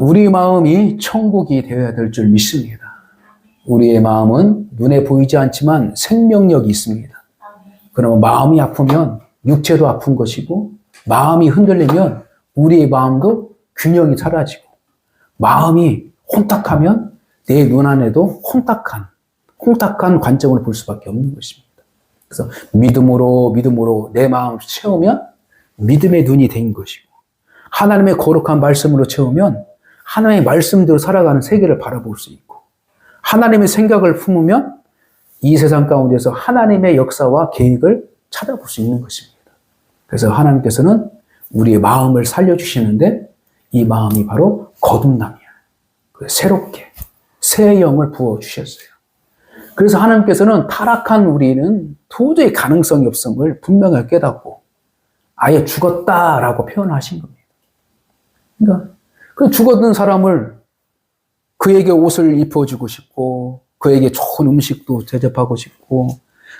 우리 마음이 천국이 되어야 될 줄 믿습니다. 우리의 마음은 눈에 보이지 않지만 생명력이 있습니다. 그러면 마음이 아프면 육체도 아픈 것이고, 마음이 흔들리면 우리의 마음도 균형이 사라지고, 마음이 혼탁하면 내 눈 안에도 혼탁한 관점을 볼 수밖에 없는 것입니다. 그래서 믿음으로 내 마음을 채우면 믿음의 눈이 된 것이고, 하나님의 거룩한 말씀으로 채우면 하나님의 말씀대로 살아가는 세계를 바라볼 수 있고, 하나님의 생각을 품으면 이 세상 가운데서 하나님의 역사와 계획을 찾아볼 수 있는 것입니다. 그래서 하나님께서는 우리의 마음을 살려주시는데, 이 마음이 바로 거듭남이야. 새롭게 새 영을 부어주셨어요. 그래서 하나님께서는 타락한 우리는 도저히 가능성이 없음을 분명하게 깨닫고 아예 죽었다라고 표현하신 겁니다. 그러니까 그 죽었던 사람을 그에게 옷을 입혀주고 싶고, 그에게 좋은 음식도 대접하고 싶고,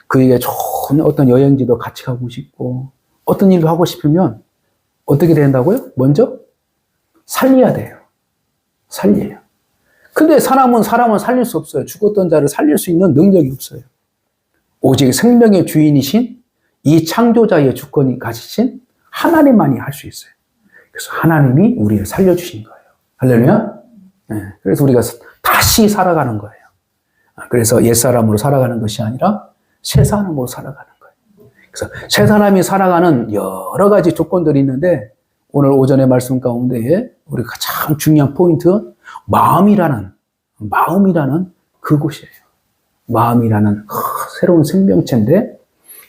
그에게 좋은 어떤 여행지도 같이 가고 싶고, 어떤 일도 하고 싶으면 어떻게 된다고요? 먼저 살려야 돼요. 살려요. 근데 사람은 살릴 수 없어요. 죽었던 자를 살릴 수 있는 능력이 없어요. 오직 생명의 주인이신 이 창조자의 주권이 가지신 하나님만이 할 수 있어요. 그래서 하나님이 우리를 살려주신 거예요. 할렐루야? 네. 그래서 우리가 다시 살아가는 거예요. 그래서 옛사람으로 살아가는 것이 아니라 새 사람으로 살아가는 거예요. 그래서 새 사람이 살아가는 여러 가지 조건들이 있는데, 오늘 오전의 말씀 가운데 우리 가장 중요한 포인트, 마음이라는 그곳이에요. 마음이라는 새로운 생명체인데,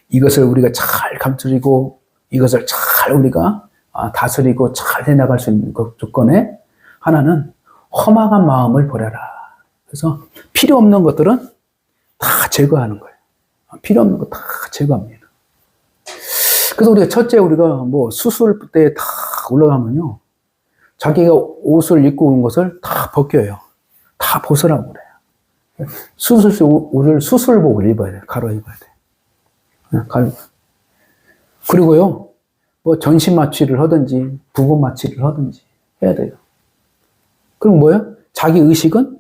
이것을 우리가 잘 감추고 이것을 잘 우리가 다스리고 잘 해나갈 수 있는 그 조건에 하나는 험악한 마음을 버려라. 그래서 필요 없는 것들은 다 제거하는 거예요. 필요 없는 거 다 제거합니다. 그래서 우리가 뭐 수술 때 다 올라가면요, 자기가 옷을 입고 온 것을 다 벗겨요. 다 벗으라고 그래요. 옷을 수술복을 입어야 돼요. 갈아 입어야 돼요. 그리고요, 뭐 전신 마취를 하든지 부분 마취를 하든지 해야 돼요. 그럼 뭐예요? 자기 의식은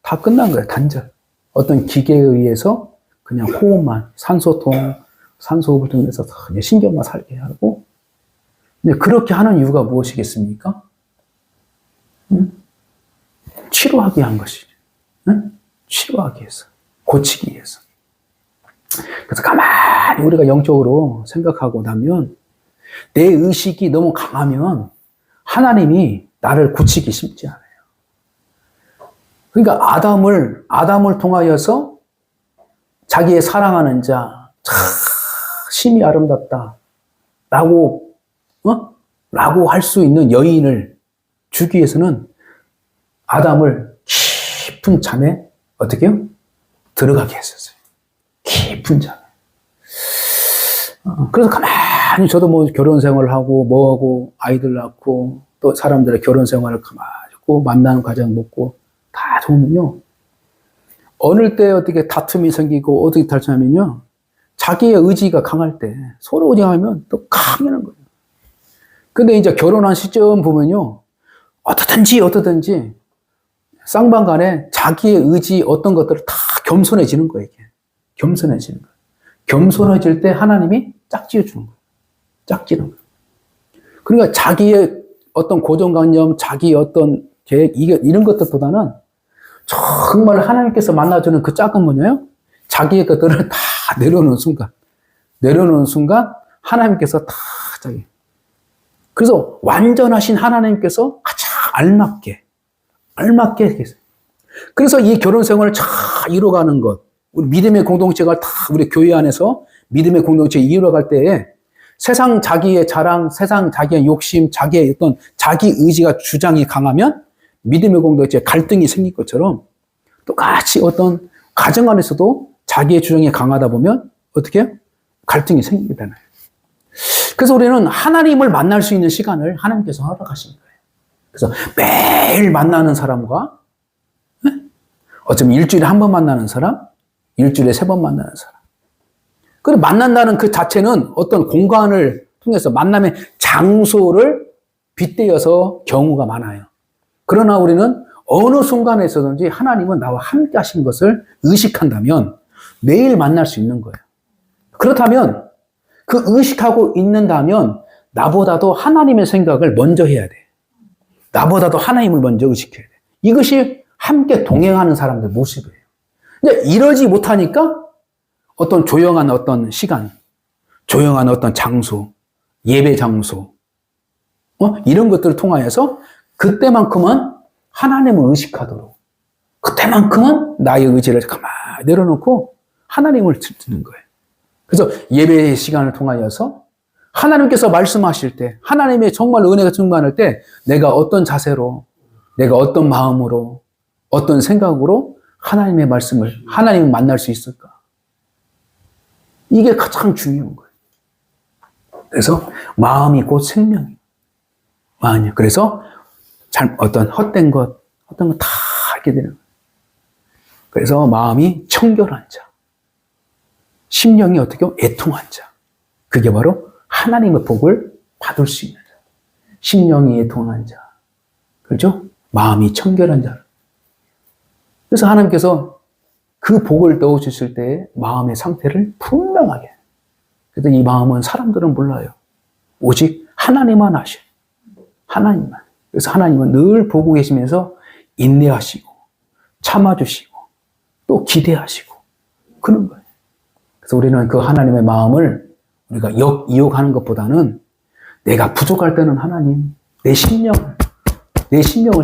다 끝난 거예요. 단절. 어떤 기계에 의해서 그냥 호흡만, 산소호흡을 통해서 그냥 신경만 살게 하고, 그렇게 하는 이유가 무엇이겠습니까? 치료하기 위한 것이죠. 치료하기 위해서, 고치기 위해서. 그래서 가만히 우리가 영적으로 생각하고 나면, 내 의식이 너무 강하면 하나님이 나를 고치기 쉽지 않아요. 그러니까 아담을 통하여서 자기의 사랑하는 자, 심히 아름답다 라고 할 수 있는 여인을 주기 위해서는 아담을 깊은 잠에 어떻게 해요? 들어가게 했었어요. 깊은 잠에. 그래서 가만히 저도 뭐 결혼 생활을 하고 뭐하고 아이들 낳고 또 사람들의 결혼 생활을 가만히 있고 만나는 과정 먹고 다 보면요, 어느 때 어떻게 다툼이 생기고 어떻게 다투냐면요, 자기의 의지가 강할 때 서로 의지하면 또 강해는 거예요. 근데 이제 결혼한 시점 보면요, 어떻든지 쌍방간에 자기의 의지 어떤 것들을 다 겸손해지는 거예요. 이게 겸손해지는 거예요. 겸손해질 때 하나님이 짝지어주는 거예요. 짝지는 거예요. 그러니까 자기의 어떤 고정관념, 자기 어떤 계획, 이런 것들보다는 정말 하나님께서 만나주는 그 짝은 뭐냐요? 자기의 것들을 다 내려놓는 순간 하나님께서 다 자기. 그래서 완전하신 하나님께서 가장 알맞게 했어요. 그래서 이 결혼 생활을 잘 이루어가는 것, 우리 믿음의 공동체가 다 우리 교회 안에서 믿음의 공동체 이루어갈 때에 세상 자기의 자랑, 세상 자기의 욕심, 자기의 어떤 자기 의지가 주장이 강하면 믿음의 공동체에 갈등이 생길 것처럼 똑같이 어떤 가정 안에서도 자기의 주장이 강하다 보면 어떻게 해요? 갈등이 생기게 되나요? 그래서 우리는 하나님을 만날 수 있는 시간을 하나님께서 허락하신 거예요. 그래서 매일 만나는 사람과 어쩌면 일주일에 한 번 만나는 사람, 일주일에 3번 만나는 사람. 그리고 만난다는 그 자체는 어떤 공간을 통해서 만남의 장소를 빗대어서 경우가 많아요. 그러나 우리는 어느 순간에서든지 하나님은 나와 함께 하신 것을 의식한다면 매일 만날 수 있는 거예요. 그렇다면 그 의식하고 있는다면 나보다도 하나님의 생각을 먼저 해야 돼. 나보다도 하나님을 먼저 의식해야 돼. 이것이 함께 동행하는 사람들 모습이에요. 근데 이러지 못하니까 어떤 조용한 어떤 시간, 조용한 어떤 장소, 예배 장소, 이런 것들을 통하여서 그때만큼은 하나님을 의식하도록, 그때만큼은 나의 의지를 가만히 내려놓고 하나님을 듣는 거예요. 그래서 예배의 시간을 통하여서 하나님께서 말씀하실 때, 하나님의 정말 은혜가 충만할 때 내가 어떤 자세로, 내가 어떤 마음으로, 어떤 생각으로 하나님의 말씀을, 하나님을 만날 수 있을까? 이게 가장 중요한 거예요. 그래서 마음이 곧 생명이에요. 그래서 어떤 헛된 것 다 하게 되는 거예요. 그래서 마음이 청결한 자, 심령이 어떻게 애통한 자, 그게 바로 하나님의 복을 받을 수 있는 자. 심령이 애통한 자, 그렇죠? 마음이 청결한 자. 그래서 하나님께서 그 복을 넣어주실 때 마음의 상태를 분명하게. 그래서 이 마음은 사람들은 몰라요. 오직 하나님만 아셔요. 하나님만. 그래서 하나님은 늘 보고 계시면서 인내하시고 참아주시고 또 기대하시고 그런 거예요. 그래서 우리는 그 하나님의 마음을 우리가 이용하는 것보다는 내가 부족할 때는 하나님, 내 심령을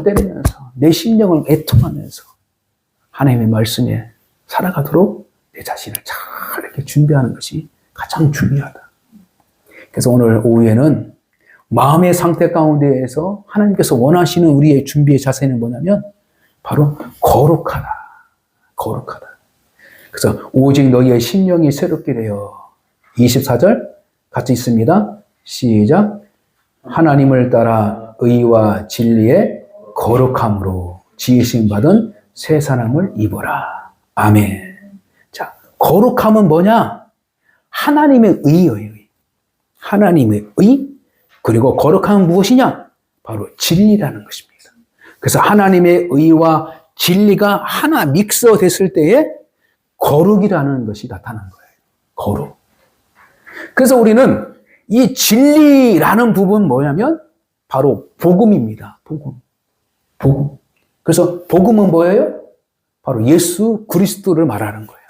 때리면서 내 심령을 애통하면서 하나님의 말씀에 살아가도록 내 자신을 잘 이렇게 준비하는 것이 가장 중요하다. 그래서 오늘 오후에는 마음의 상태 가운데에서 하나님께서 원하시는 우리의 준비의 자세는 뭐냐면 바로 거룩하다. 거룩하다. 그래서 오직 너희의 심령이 새롭게 되어 24절 같이 있습니다. 시작. 하나님을 따라 의와 진리의 거룩함으로 지으심 받은 새 사람을 입어라. 아멘. 자, 거룩함은 뭐냐? 하나님의 의예요. 하나님의 의, 그리고 거룩함은 무엇이냐? 바로 진리라는 것입니다. 그래서 하나님의 의와 진리가 하나 믹서 됐을 때에 거룩이라는 것이 나타난 거예요. 거룩. 그래서 우리는 이 진리라는 부분 뭐냐면 바로 복음입니다. 복음. 그래서 복음은 뭐예요? 바로 예수 그리스도를 말하는 거예요.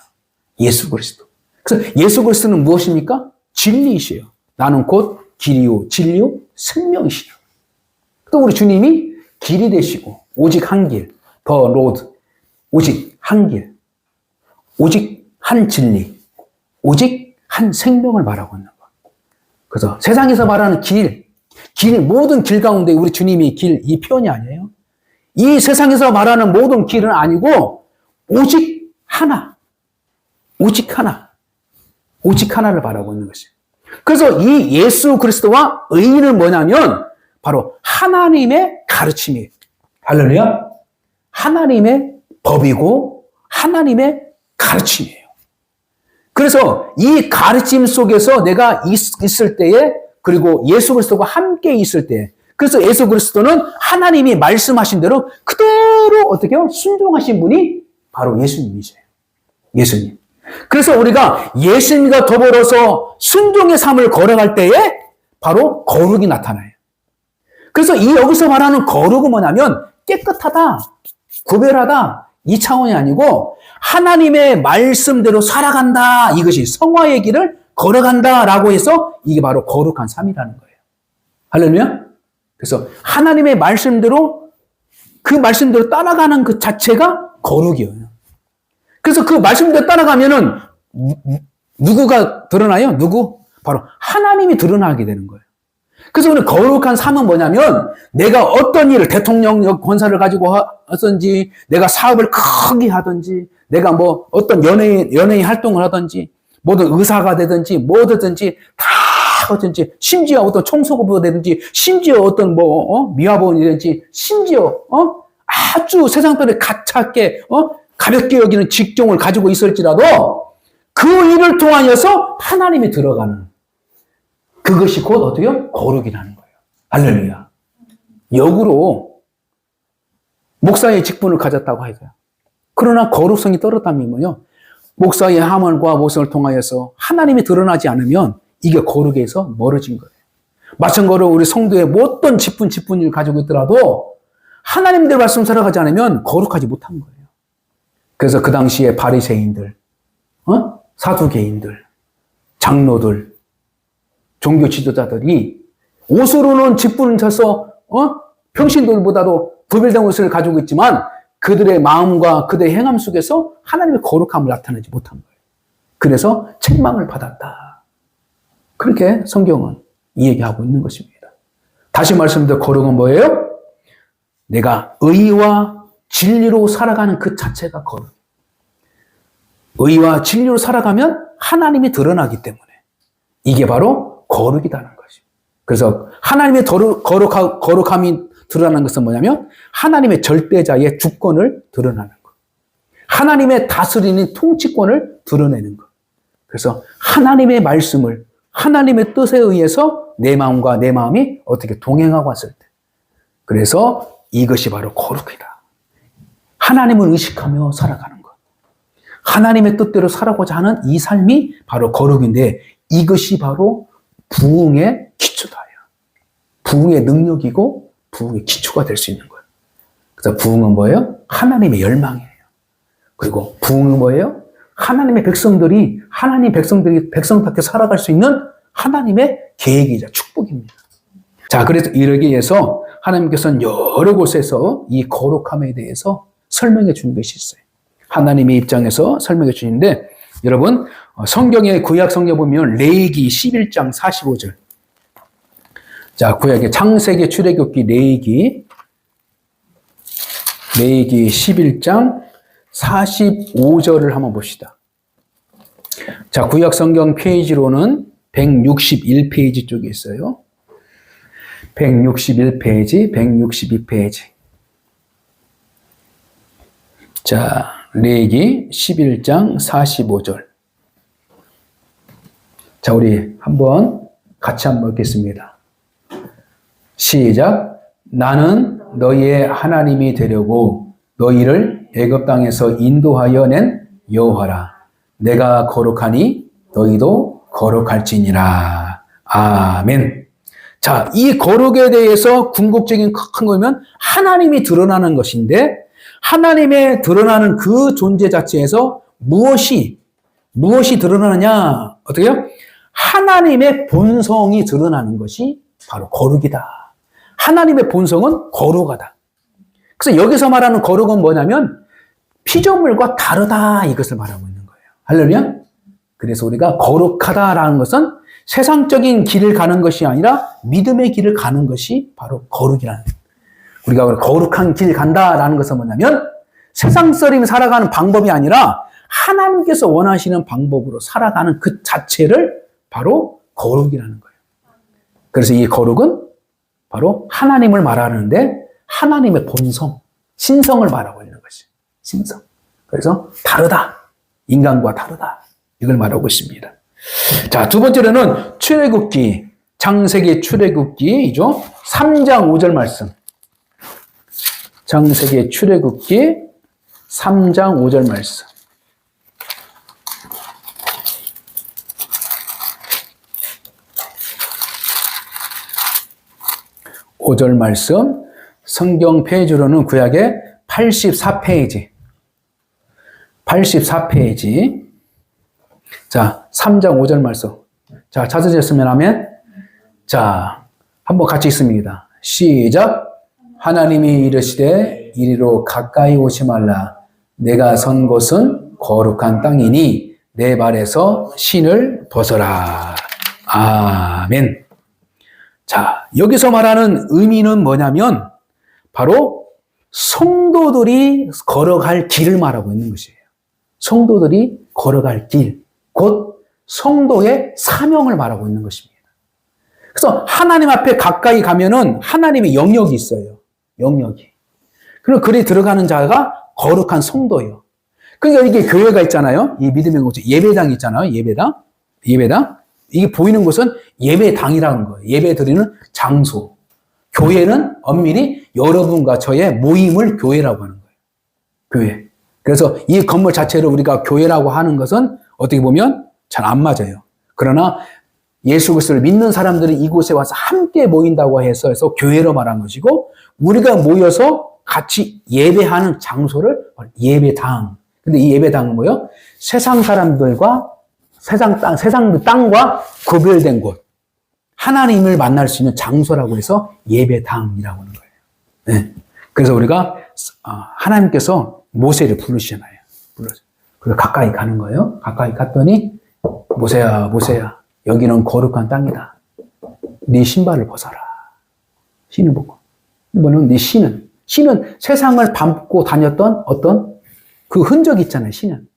예수 그리스도. 그래서 예수 그리스도는 무엇입니까? 진리이시요. 나는 곧 길이요, 진리요, 생명이시요. 또 우리 주님이 길이 되시고 오직 한 길, 더 로드, 오직 한 길, 오직 한 진리, 오직 한 생명을 말하고 있는 것. 그래서 세상에서 말하는 길, 모든 길 가운데 우리 주님이 길, 이 표현이 아니에요. 이 세상에서 말하는 모든 길은 아니고 오직 하나, 오직 하나를 바라고 있는 것이에요. 그래서 이 예수 그리스도와 의는 뭐냐면 바로 하나님의 가르침이에요. 할렐루야. 하나님의 법이고 하나님의 가르침이에요. 그래서 이 가르침 속에서 내가 있을 때에, 그리고 예수 그리스도가 함께 있을 때, 그래서 예수 그리스도는 하나님이 말씀하신 대로 그대로 어떻게 해요? 순종하신 분이 바로 예수님이세요. 예수님. 그래서 우리가 예수님과 더불어서 순종의 삶을 걸어갈 때에 바로 거룩이 나타나요. 그래서 이 여기서 말하는 거룩은 뭐냐면 깨끗하다, 구별하다, 이 차원이 아니고 하나님의 말씀대로 살아간다. 이것이 성화의 길을 걸어간다라고 해서 이게 바로 거룩한 삶이라는 거예요. 할렐루야. 그래서 하나님의 말씀대로 그 말씀대로 따라가는 그 자체가 거룩이에요. 그래서 그 말씀대로 따라가면은 누구가 드러나요? 바로 하나님이 드러나게 되는 거예요. 그래서 우리 거룩한 삶은 뭐냐면 내가 어떤 일을 대통령 권사를 가지고 하든지, 내가 사업을 크게 하든지, 내가 뭐 어떤 연예인 활동을 하든지, 모든 의사가 되든지 뭐든지 다 하든지, 심지어 어떤 청소부가 되든지, 심지어 어떤 미화원이 되든지, 심지어 아주 세상들에 가깝게 가볍게 여기는 직종을 가지고 있을지라도 그 일을 통하여서 하나님이 들어가는 그것이 곧 어떻게요? 거룩이라는 거예요. 할렐루야. 역으로 목사의 직분을 가졌다고 하죠. 그러나 거룩성이 떨어졌다면요, 목사의 하물과 모성을 통하여서 하나님이 드러나지 않으면 이게 거룩에서 멀어진 거예요. 마찬가지로 우리 성도의 어떤 직분을 가지고 있더라도 하나님들 말씀 살아가지 않으면 거룩하지 못한 거예요. 그래서 그 당시에 바리새인들, 사두개인들, 장로들, 종교 지도자들이 옷으로는 직분을 쳐서 평신들보다도 구별된 옷을 가지고 있지만 그들의 마음과 그들의 행함 속에서 하나님의 거룩함을 나타내지 못한 거예요. 그래서 책망을 받았다. 그렇게 성경은 이 얘기하고 있는 것입니다. 다시 말씀드려 거룩은 뭐예요? 내가 의와 진리로 살아가는 그 자체가 거룩. 의와 진리로 살아가면 하나님이 드러나기 때문에 이게 바로 거룩이라는 것이죠. 그래서 하나님의 거룩함이 드러나는 것은 뭐냐면 하나님의 절대자의 주권을 드러나는 것. 하나님의 다스리는 통치권을 드러내는 것. 그래서 하나님의 말씀을 하나님의 뜻에 의해서 내 마음과 내 마음이 어떻게 동행하고 왔을 때. 그래서 이것이 바로 거룩이다. 하나님을 의식하며 살아가는 것. 하나님의 뜻대로 살아가고자 하는 이 삶이 바로 거룩인데 이것이 바로 부흥의 기초다. 부흥의 능력이고 부흥의 기초가 될 수 있는 거예요. 그래서 부흥은 뭐예요? 하나님의 열망이에요. 그리고 부흥은 뭐예요? 하나님의 백성들이 백성답게 살아갈 수 있는 하나님의 계획이자 축복입니다. 자, 그래서 이러기 위해서 하나님께서는 여러 곳에서 이 거룩함에 대해서 설명해 주는 것이 있어요. 하나님의 입장에서 설명해 주시는데 여러분 성경의 구약 성경 보면 레위기 11장 45절. 자, 구약의 창세기 출애굽기 레위기 11장 45절을 한번 봅시다. 자, 구약 성경 페이지로는 161페이지 쪽에 있어요. 161페이지, 162페이지. 자, 레위기 11장 45절. 자, 우리 같이 한번 읽겠습니다. 시작. 나는 너희의 하나님이 되려고 너희를 애굽 땅에서 인도하여 낸 여호와라. 내가 거룩하니 너희도 거룩할지니라. 아멘. 자, 이 거룩에 대해서 궁극적인 큰 거면 하나님이 드러나는 것인데 하나님의 드러나는 그 존재 자체에서 무엇이 드러나느냐? 어떻게요? 하나님의 본성이 드러나는 것이 바로 거룩이다. 하나님의 본성은 거룩하다. 그래서 여기서 말하는 거룩은 뭐냐면 피조물과 다르다 이것을 말하고 있는 거예요. 할렐루야? 그래서 우리가 거룩하다라는 것은 세상적인 길을 가는 것이 아니라 믿음의 길을 가는 것이 바로 거룩이라는 거예요. 우리가 거룩한 길 간다라는 것은 뭐냐면 세상 사람이 살아가는 방법이 아니라 하나님께서 원하시는 방법으로 살아가는 그 자체를 바로 거룩이라는 거예요. 그래서 이 거룩은 바로 하나님을 말하는데 하나님의 본성, 신성을 말하고 있는 것이 신성. 그래서 다르다. 인간과 다르다. 이걸 말하고 있습니다. 자, 두 번째로는 출애굽기, 창세기 출애굽기이죠. 3장 5절 말씀. 창세기 출애굽기 3장 5절 말씀. 오절 말씀, 성경 페이지로는 구약의 84페이지. 84페이지. 자, 3장 5절 말씀. 자, 찾으셨으면 하면, 자, 한번 같이 읽습니다. 시작. 하나님이 이르시되 이리로 가까이 오지 말라. 내가 선 곳은 거룩한 땅이니 내 발에서 신을 벗어라. 아멘. 자, 여기서 말하는 의미는 뭐냐면 바로 성도들이 걸어갈 길을 말하고 있는 것이에요. 성도들이 걸어갈 길, 곧 성도의 사명을 말하고 있는 것입니다. 그래서 하나님 앞에 가까이 가면은 하나님의 영역이 있어요. 영역이. 그리고 그리 들어가는 자가 거룩한 성도예요. 그러니까 이게 교회가 있잖아요. 이 믿음의 공동체, 예배당이 있잖아요. 예배당. 이게 보이는 곳은 예배당이라는 거예요. 예배 드리는 장소. 교회는 엄밀히 여러분과 저의 모임을 교회라고 하는 거예요. 교회. 그래서 이 건물 자체를 우리가 교회라고 하는 것은 어떻게 보면 잘 안 맞아요. 그러나 예수 그리스도를 믿는 사람들이 이곳에 와서 함께 모인다고 해서 교회로 말한 것이고, 우리가 모여서 같이 예배하는 장소를 예배당. 근데 이 예배당은 뭐예요? 세상 사람들과 세상 땅과 구별된 곳. 하나님을 만날 수 있는 장소라고 해서 예배당이라고 하는 거예요. 네. 그래서 우리가 하나님께서 모세를 부르시잖아요. 그래서 가까이 가는 거예요. 가까이 갔더니 모세야, 모세야, 여기는 거룩한 땅이다. 네 신발을 벗어라. 신을 벗고. 이번은 네 신은 세상을 밟고 다녔던 어떤 그 흔적이 있잖아요. 신은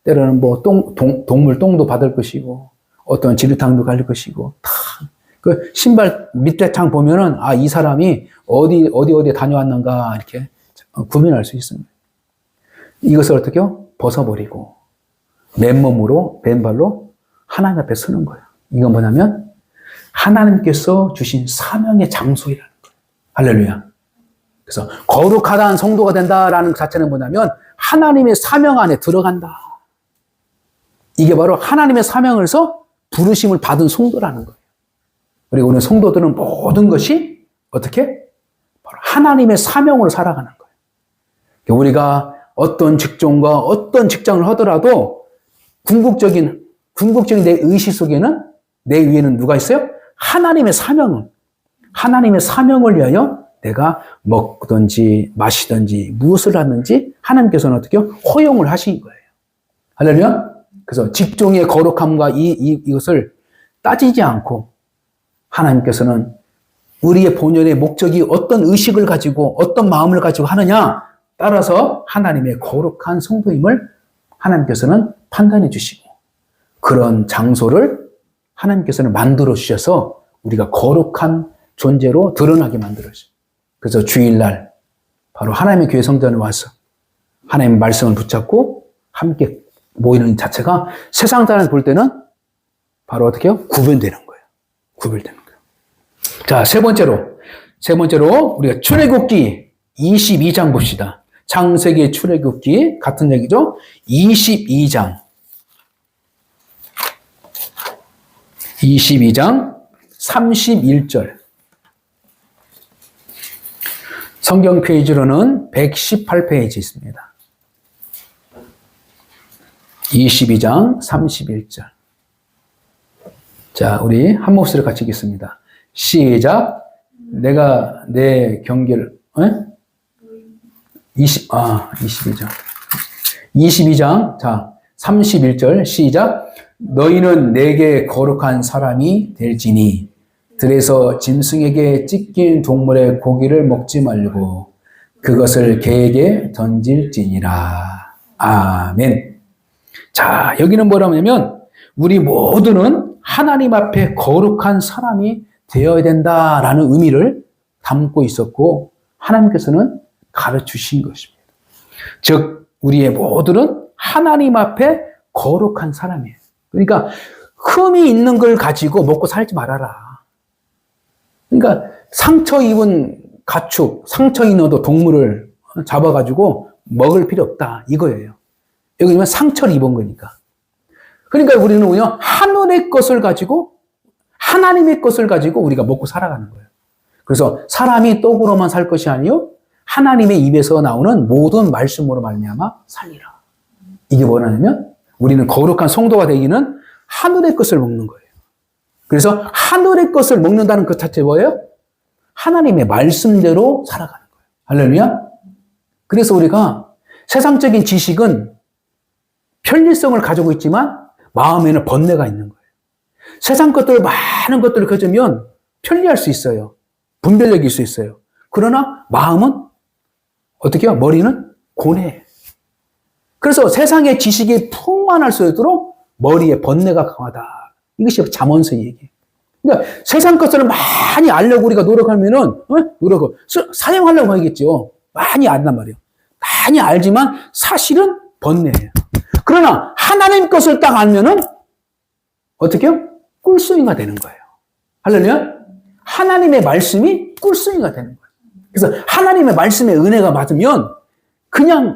때로는 뭐 동물 똥도 받을 것이고, 어떤 지류탕도 갈릴 것이고, 다 그 신발 밑에 창 보면은 이 사람이 어디 다녀왔는가 이렇게 구분할 수 있습니다. 이것을 어떻게요? 벗어버리고 맨몸으로 맨발로 하나님 앞에 서는 거예요. 이건 뭐냐면 하나님께서 주신 사명의 장소이라는 거예요. 할렐루야. 그래서 거룩하다는 성도가 된다라는 것 자체는 뭐냐면 하나님의 사명 안에 들어간다. 이게 바로 하나님의 사명에서 부르심을 받은 성도라는 거예요. 그리고 우리 성도들은 모든 것이 어떻게? 바로 하나님의 사명으로 살아가는 거예요. 우리가 어떤 직종과 어떤 직장을 하더라도 궁극적인 내 의식 속에는, 내 위에는 누가 있어요? 하나님의 사명을 위하여 내가 먹든지 마시든지 무엇을 하든지 하나님께서는 어떻게 허용을 하신 거예요. 할렐루야? 그래서 직종의 거룩함과 이것을 따지지 않고 하나님께서는 우리의 본연의 목적이 어떤 의식을 가지고 어떤 마음을 가지고 하느냐 따라서 하나님의 거룩한 성도임을 하나님께서는 판단해 주시고, 그런 장소를 하나님께서는 만들어 주셔서 우리가 거룩한 존재로 드러나게 만들어 주셔요. 그래서 주일날 바로 하나님의 교회 성전에 와서 하나님의 말씀을 붙잡고 함께 모이는 자체가 세상 사람을 볼 때는 바로 어떻게 해요? 구별되는 거예요. 자, 세 번째로 우리가 출애굽기 22장 봅시다. 창세기 출애굽기 같은 얘기죠. 22장 31절. 성경 페이지로는 118페이지 있습니다. 22장 31절. 자, 우리 한 목소리로 같이 읽겠습니다. 시작. 내가 내 경계를 22장 자 31절 시작. 너희는 내게 거룩한 사람이 될지니 들에서 짐승에게 찢긴 동물의 고기를 먹지 말고 그것을 개에게 던질지니라. 아멘. 자, 여기는 뭐라냐면 우리 모두는 하나님 앞에 거룩한 사람이 되어야 된다라는 의미를 담고 있었고, 하나님께서는 가르치신 것입니다. 즉 우리의 모두는 하나님 앞에 거룩한 사람이에요. 그러니까 흠이 있는 걸 가지고 먹고 살지 말아라. 그러니까 상처 입은 가축, 상처 입은 동물을 잡아가지고 먹을 필요 없다 이거예요. 여기 상처를 입은 거니까. 그러니까 우리는 그냥 하늘의 것을 가지고, 하나님의 것을 가지고 우리가 먹고 살아가는 거예요. 그래서 사람이 떡으로만 살 것이 아니요 하나님의 입에서 나오는 모든 말씀으로 말미암아 살리라. 이게 뭐냐면 우리는 거룩한 성도가 되기는 하늘의 것을 먹는 거예요. 그래서 하늘의 것을 먹는다는 것 자체 뭐예요? 하나님의 말씀대로 살아가는 거예요. 할렐루야. 그래서 우리가 세상적인 지식은 편리성을 가지고 있지만 마음에는 번뇌가 있는 거예요. 세상 것들, 많은 것들을 가지면 편리할 수 있어요. 분별력일 수 있어요. 그러나 마음은 어떻게 해요? 머리는 고뇌해요. 그래서 세상의 지식이 풍만할수록 머리에 번뇌가 강하다. 이것이 잠언서 얘기예요. 그러니까 세상 것을 많이 알려고 우리가 노력하면은, 사용하려고 하겠죠. 많이 안단 말이에요. 많이 알지만 사실은 번뇌예요. 그러나 하나님 것을 딱 알면은 어떻게 해요? 꿀송이가 되는 거예요. 할렐루야. 하나님의 말씀이 꿀송이가 되는 거예요. 그래서 하나님의 말씀에 은혜가 받으면 그냥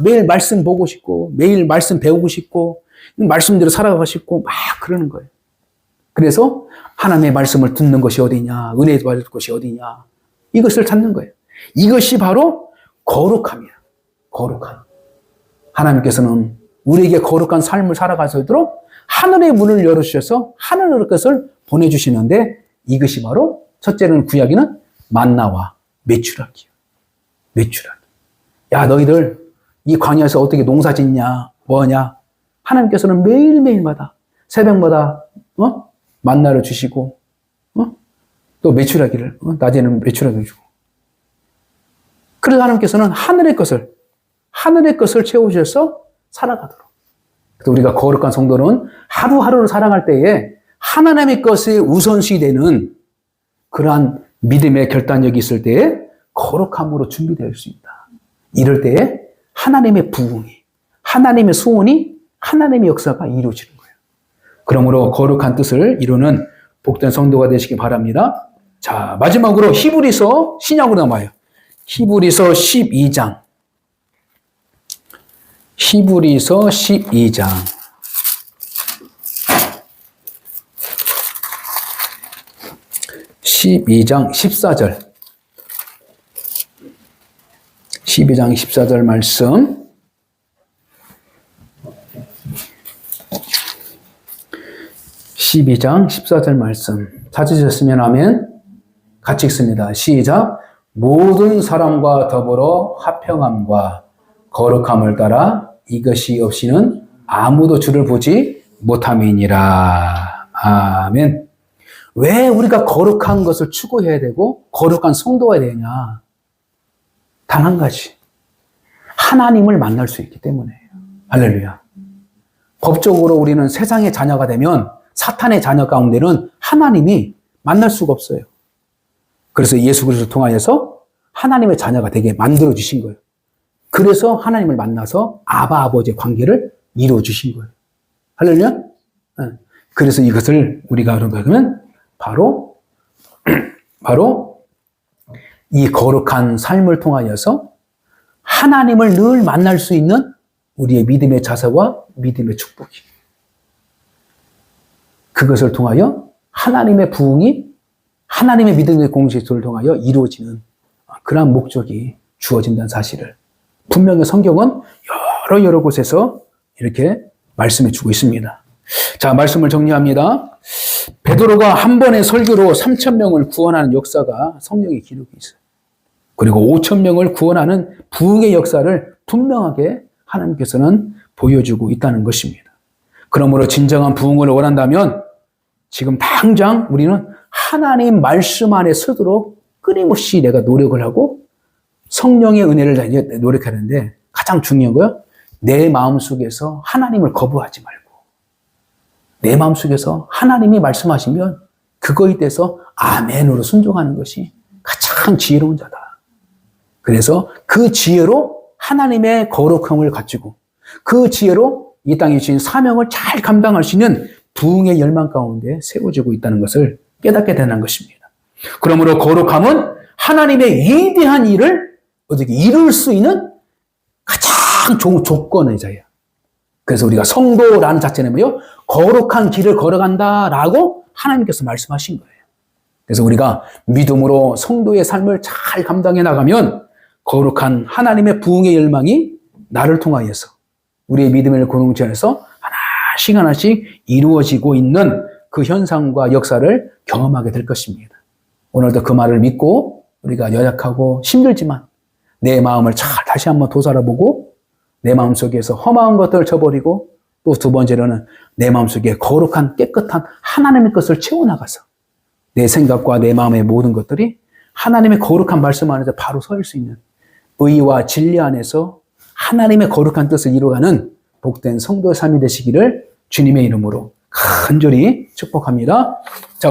매일 말씀 보고 싶고 매일 말씀 배우고 싶고 말씀대로 살아가고 싶고 막 그러는 거예요. 그래서 하나님의 말씀을 듣는 것이 어디냐, 은혜 받을 것이 어디냐, 이것을 찾는 거예요. 이것이 바로 거룩함이에요. 거룩함. 하나님께서는 우리에게 거룩한 삶을 살아갈 수 있도록 하늘의 문을 열어주셔서 하늘의 것을 보내주시는데 이것이 바로 첫째는 구약에는 만나와 메추라기요. 메추라기. 야, 너희들 이 광야에서 어떻게 농사 짓냐, 뭐냐. 하나님께서는 매일매일마다 새벽마다 만나를 주시고 또 메추라기를 낮에는 메추라기를 주고. 그래서 하나님께서는 하늘의 것을 채우셔서 살아가도록. 그래서 우리가 거룩한 성도는 하루하루를 살아갈 때에 하나님의 것에 우선시 되는 그러한 믿음의 결단력이 있을 때에 거룩함으로 준비될 수 있다. 이럴 때에 하나님의 부흥이, 하나님의 소원이, 하나님의 역사가 이루어지는 거예요. 그러므로 거룩한 뜻을 이루는 복된 성도가 되시기 바랍니다. 자, 마지막으로 히브리서 신약으로 넘어요. 히브리서 12장. 히브리서 12장. 12장 14절. 12장 14절 말씀. (12장 14절) 말씀 찾으셨으면 아멘. 같이 읽습니다. 시작. 모든 사람과 더불어 화평함과 거룩함을 따라 이것이 없이는 아무도 주를 보지 못함이니라. 아멘. 왜 우리가 거룩한 것을 추구해야 되고 거룩한 성도가 되냐? 단 한 가지. 하나님을 만날 수 있기 때문이에요. 할렐루야. 법적으로 우리는 세상의 자녀가 되면 사탄의 자녀 가운데는 하나님이 만날 수가 없어요. 그래서 예수 그리스도를 통하여서 하나님의 자녀가 되게 만들어 주신 거예요. 그래서 하나님을 만나서 아바 아버지의 관계를 이루어 주신 거예요. 할렐루야. 그래서 이것을 우리가 그러면 바로 이 거룩한 삶을 통하여서 하나님을 늘 만날 수 있는 우리의 믿음의 자세와 믿음의 축복이, 그것을 통하여 하나님의 부흥이 하나님의 믿음의 공식을 통하여 이루어지는 그러한 목적이 주어진다는 사실을 분명히 성경은 여러 곳에서 이렇게 말씀해 주고 있습니다. 자, 말씀을 정리합니다. 베드로가 한 번의 설교로 3,000명을 구원하는 역사가 성경에 기록이 있어요. 그리고 5,000명을 구원하는 부흥의 역사를 분명하게 하나님께서는 보여주고 있다는 것입니다. 그러므로 진정한 부흥을 원한다면 지금 당장 우리는 하나님 말씀 안에 서도록 끊임없이 내가 노력을 하고 성령의 은혜를 노력하는데 가장 중요한 거요, 내 마음속에서 하나님을 거부하지 말고 내 마음속에서 하나님이 말씀하시면 그거에 대해서 아멘으로 순종하는 것이 가장 지혜로운 자다. 그래서 그 지혜로 하나님의 거룩함을 갖추고 그 지혜로 이 땅에 주신 사명을 잘 감당할 수 있는 부흥의 열망 가운데 세워지고 있다는 것을 깨닫게 되는 것입니다. 그러므로 거룩함은 하나님의 위대한 일을 어떻게 이룰 수 있는 가장 좋은 조건의 자예요. 그래서 우리가 성도라는 자체는 뭐요? 거룩한 길을 걸어간다라고 하나님께서 말씀하신 거예요. 그래서 우리가 믿음으로 성도의 삶을 잘 감당해 나가면 거룩한 하나님의 부흥의 열망이 나를 통하여서 우리의 믿음의 공동체 안에서 하나씩 이루어지고 있는 그 현상과 역사를 경험하게 될 것입니다. 오늘도 그 말을 믿고 우리가 연약하고 힘들지만 내 마음을 잘 다시 한번 도살아보고 내 마음속에서 험한 것들을 쳐버리고 또 두 번째로는 내 마음속에 거룩한 깨끗한 하나님의 것을 채워나가서 내 생각과 내 마음의 모든 것들이 하나님의 거룩한 말씀 안에서 바로 설 수 있는 의와 진리 안에서 하나님의 거룩한 뜻을 이루어가는 복된 성도의 삶이 되시기를 주님의 이름으로 간절히 축복합니다.